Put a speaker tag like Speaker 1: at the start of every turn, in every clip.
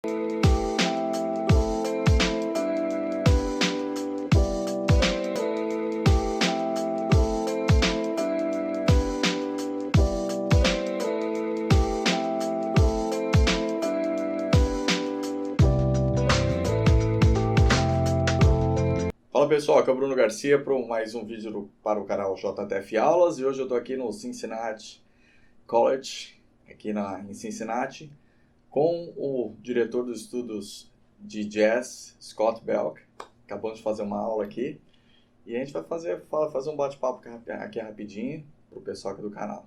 Speaker 1: Fala pessoal, aqui é o Bruno Garcia para mais um vídeo para o canal JTF Aulas, e hoje eu estou aqui no Cincinnati College, aqui em Cincinnati, com o diretor dos estudos de jazz, Scott Belck. Acabamos de fazer uma aula aqui e a gente vai fazer um bate-papo aqui rapidinho para o pessoal aqui do canal.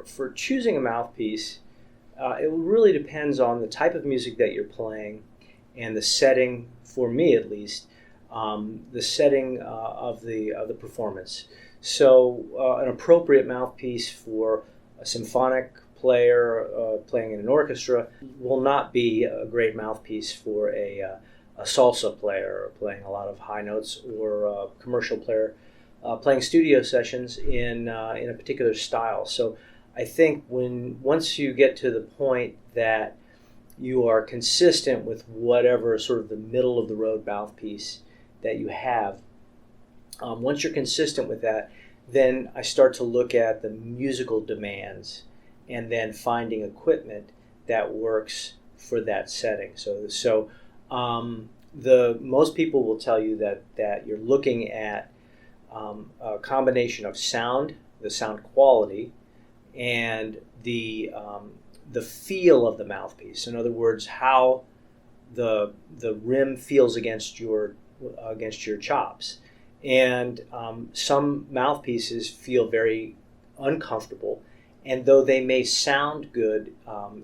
Speaker 2: For choosing a mouthpiece, it really depends on the type of music that you're playing and the setting, for me at least, the setting of the performance. So an appropriate mouthpiece for a symphonic player playing in an orchestra will not be a great mouthpiece for a salsa player playing a lot of high notes, or a commercial player playing studio sessions in a particular style. So I think once you get to the point that you are consistent with whatever sort of the middle of the road mouthpiece that you have, once you're consistent with that, then I start to look at the musical demands and then finding equipment that works for that setting. So most people will tell you that you're looking at a combination of sound, the sound quality, and the feel of the mouthpiece. In other words, how the rim feels against your chops. And some mouthpieces feel very uncomfortable, and though they may sound good,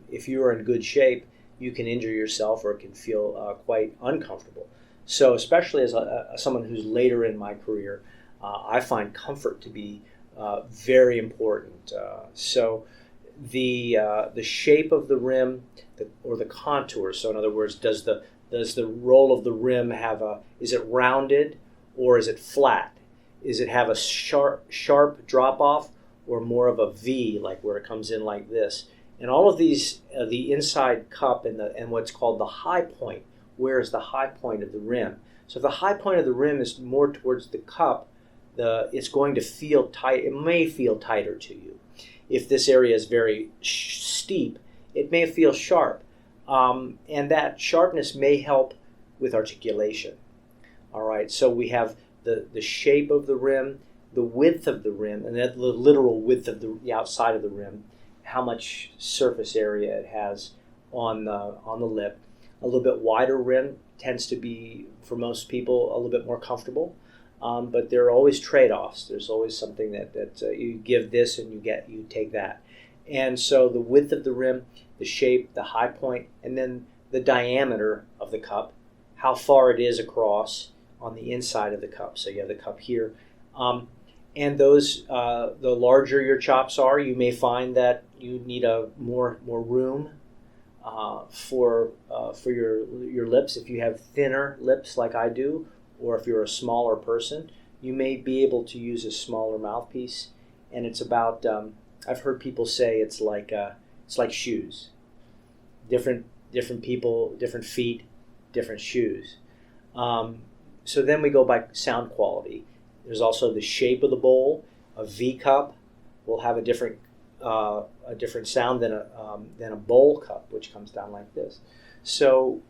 Speaker 2: if you are in good shape, you can injure yourself or it can feel quite uncomfortable. So especially as someone who's later in my career, I find comfort to be very important. So the shape of the rim, or the contour. So in other words, does the roll of the rim is it rounded or is it flat? Is it have a sharp drop off, or more of a V, like where it comes in like this? And all of these, the inside cup and what's called the high point. Where is the high point of the rim? So if the high point of the rim is more towards the cup, it's going to feel tight. It may feel tighter to you. If this area is very steep, it may feel sharp, and that sharpness may help with articulation. All right, so we have the shape of the rim, the width of the rim, and the literal width of the outside of the rim, how much surface area it has on the lip. A little bit wider rim tends to be, for most people, a little bit more comfortable. But there are always trade-offs. There's always something that you give this and you take that. And so the width of the rim, the shape, the high point, and then the diameter of the cup, how far it is across on the inside of the cup. So you have the cup here. And those, the larger your chops are, you may find that you need more room for your lips. If you have thinner lips like I do, or if you're a smaller person, you may be able to use a smaller mouthpiece. And it's about, I've heard people say it's like shoes. Different people, different feet, different shoes. So then we go by sound quality. There's also the shape of the bowl. A V cup will have a different sound than a bowl cup, which comes down like this. So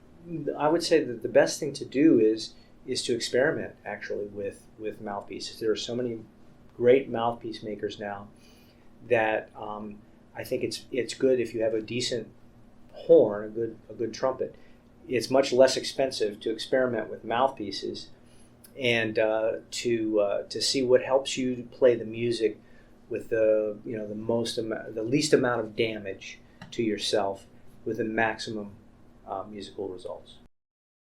Speaker 2: I would say that the best thing to do is to experiment actually with mouthpieces. There are so many great mouthpiece makers now that I think it's good if you have a decent horn, a good trumpet. It's much less expensive to experiment with mouthpieces and to see what helps you to play the music with the least amount of damage to yourself with the maximum musical results.